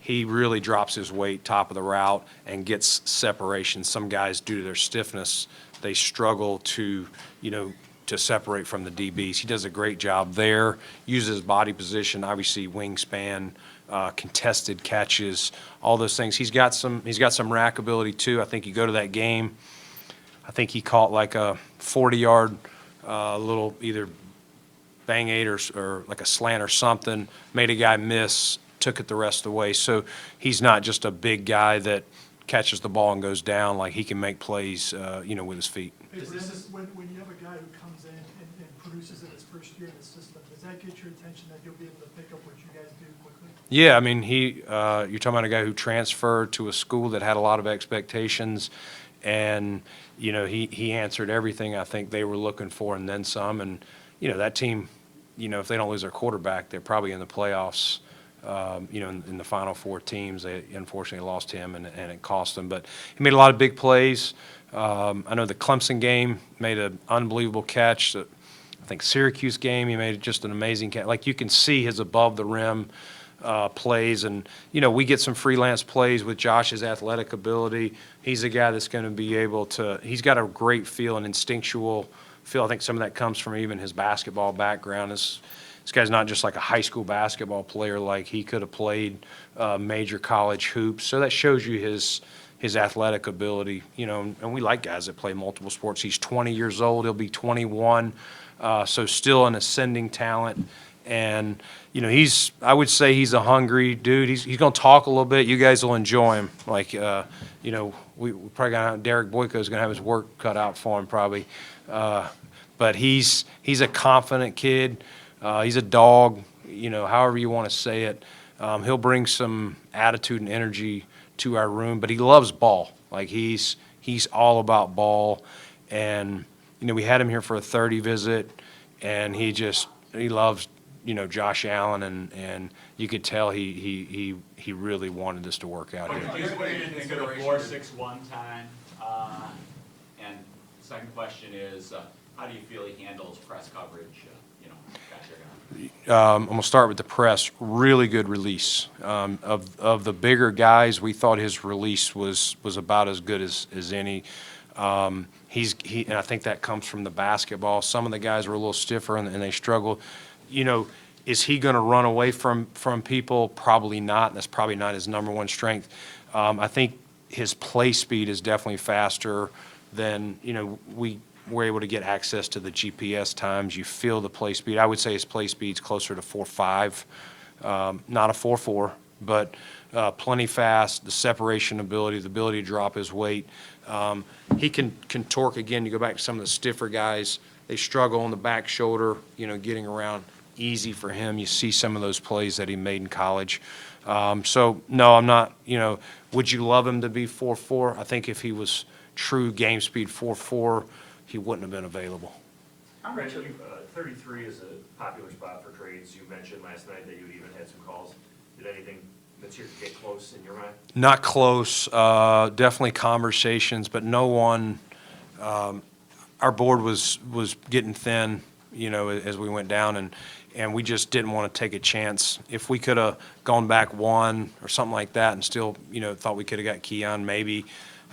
he really drops his weight top of the route and gets separation. Some guys, due to their stiffness, they struggle to, to separate from the DBs. He does a great job there, uses his body position, obviously wingspan, contested catches, all those things. He's got some rack ability too. I think you go to that game, I think he caught like a 40-yard little either bang eight or like a slant or something, made a guy miss, took it the rest of the way. So he's not just a big guy that catches the ball and goes down. Like, he can make plays, with his feet. Hey, Brandon, when you have a guy who comes in and produces in his first year in the system, does that get your attention that he'll be able to pick up what you guys do quickly? Yeah, I mean, you're talking about a guy who transferred to a school that had a lot of expectations, and, he answered everything I think they were looking for and then some. And, that team, if they don't lose their quarterback, they're probably in the playoffs. In the final four teams. They unfortunately lost him, and it cost them. But he made a lot of big plays. I know the Clemson game, made an unbelievable catch. I think Syracuse game, he made just an amazing catch. Like, you can see his above-the-rim plays. And, we get some freelance plays with Josh's athletic ability. He's a guy that's going to be able to – he's got a great feel, an instinctual feel. I think some of that comes from even his basketball background. This guy's not just like a high school basketball player. Like, he could have played major college hoops. So that shows you his athletic ability, and we like guys that play multiple sports. He's 20 years old. He'll be 21, so still an ascending talent. And, I would say he's a hungry dude. He's going to talk a little bit. You guys will enjoy him. Like, we probably got Derek Boyko's going to have his work cut out for him probably. But he's a confident kid. He's a dog, however you want to say it. He'll bring some attitude and energy to our room, but he loves ball. Like, he's all about ball. And, we had him here for a 30 visit, and he loves, Josh Allen, and you could tell he really wanted this to work out here. What do you think of the 4-6-1 time? And the second question is, how do you feel he handles press coverage? I'm going to start with the press. Really good release. Of the bigger guys, we thought his release was about as good as any. And I think that comes from the basketball. Some of the guys were a little stiffer and they struggled. Is he going to run away from people? Probably not. That's probably not his number one strength. I think his play speed is definitely faster than, we're able to get access to the GPS times. You feel the play speed. I would say his play speed's closer to 4.5, not a 4.4, but plenty fast. The separation ability, the ability to drop his weight. He can torque again. You go back to some of the stiffer guys. They struggle on the back shoulder, getting around. Easy for him. You see some of those plays that he made in college. So, no, I'm not, would you love him to be 4.4? I think if he was true game speed 4.4, he wouldn't have been available. Brandon, 33 is a popular spot for trades. You mentioned last night that you even had some calls. Did anything material get close in your mind? Not close. Definitely conversations, but no one. Our board was getting thin, as we went down, and we just didn't want to take a chance. If we could have gone back one or something like that and still, thought we could have got Keon, maybe.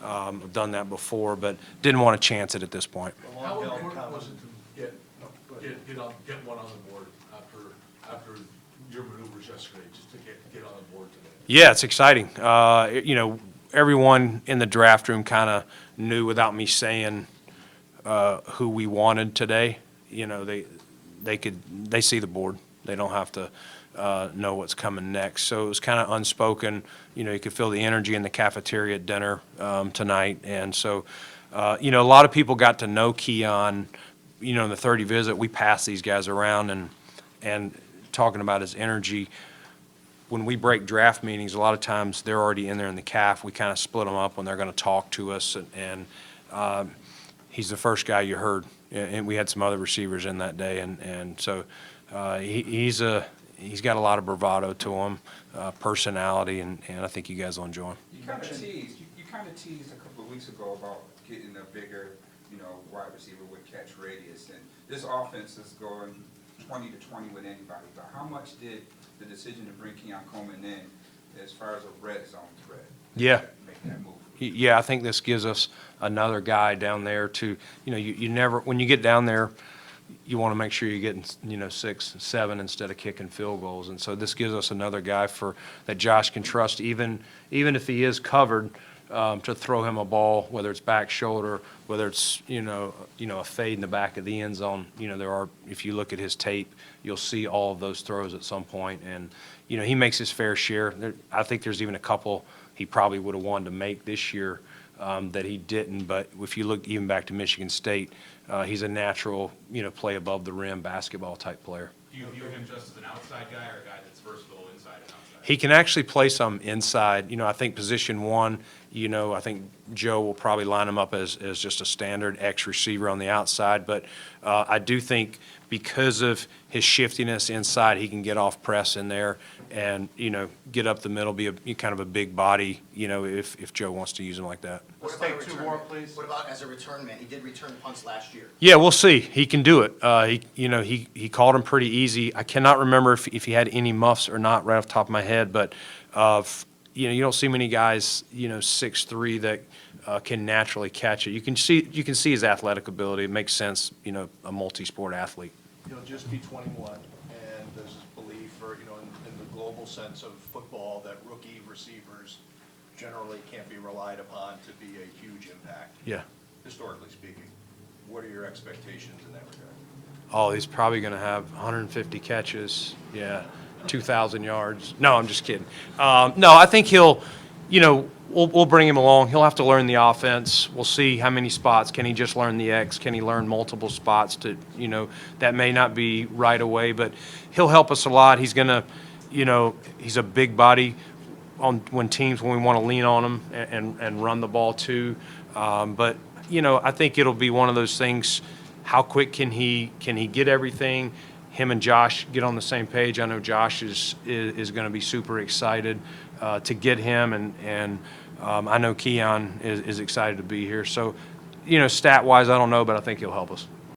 I've done that before, but didn't want to chance it at this point. How important was it to get one on the board after your maneuvers yesterday, just to get on the board today? Yeah, it's exciting. Everyone in the draft room kind of knew without me saying who we wanted today. They see the board. They don't have to know what's coming next. So it was kind of unspoken. You could feel the energy in the cafeteria at dinner tonight. And so, a lot of people got to know Keon, in the 30 visit. We passed these guys around and talking about his energy. When we break draft meetings, a lot of times they're already in there in the caf. We kind of split them up when they're going to talk to us. And he's the first guy you heard. And we had some other receivers in that day. And so he's got a lot of bravado to him, personality, and I think you guys will enjoy him. You kind of teased a couple of weeks ago about getting a bigger, wide receiver with catch radius, and this offense is going 20 to 20 with anybody. But how much did the decision to bring Keon Coleman in as far as a red zone threat. Yeah. Making that move. Yeah, I think this gives us another guy down there to, you never, when you get down there, you want to make sure you're getting, 6, 7 instead of kicking field goals. And so this gives us another guy that Josh can trust, even if he is covered, to throw him a ball, whether it's back shoulder, whether it's, a fade in the back of the end zone. If you look at his tape, you'll see all of those throws at some point. And, he makes his fair share. I think there's even a couple he probably would have wanted to make this year that he didn't. But if you look even back to Michigan State, he's a natural, play above the rim basketball type player. Do you view him just as an outside guy or a guy that's versatile inside and outside? He can actually play some inside. I think position one, I think Joe will probably line him up as just a standard X receiver on the outside. But I do think because of his shiftiness inside, he can get off press in there and, get up the middle, be kind of a big body, if Joe wants to use him like that. Let's take two more, please. What about as a return man? He did return punts last year. Yeah, we'll see. He can do it. He called him pretty easy. I cannot remember if he had any muffs or not right off the top of my head, but you don't see many guys 6'3" that can naturally catch it. You can see his athletic ability. It makes sense. A multi-sport athlete. He'll just be 21, and there's this belief, or in the global sense of football, that rookie receivers generally can't be relied upon to be a huge impact. Yeah. Historically speaking, what are your expectations in that regard? Oh, he's probably going to have 150 catches. Yeah, 2,000 yards. No, I'm just kidding. No, I think he'll, we'll bring him along. He'll have to learn the offense. We'll see how many spots. Can he just learn the X? Can he learn multiple spots to, that may not be right away, but he'll help us a lot. He's going to, he's a big body when we want to lean on him and run the ball too. But, I think it'll be one of those things. How quick can he get everything? Him and Josh get on the same page. I know Josh is going to be super excited to get him, and I know Keon is excited to be here. So, stat-wise, I don't know, but I think he'll help us.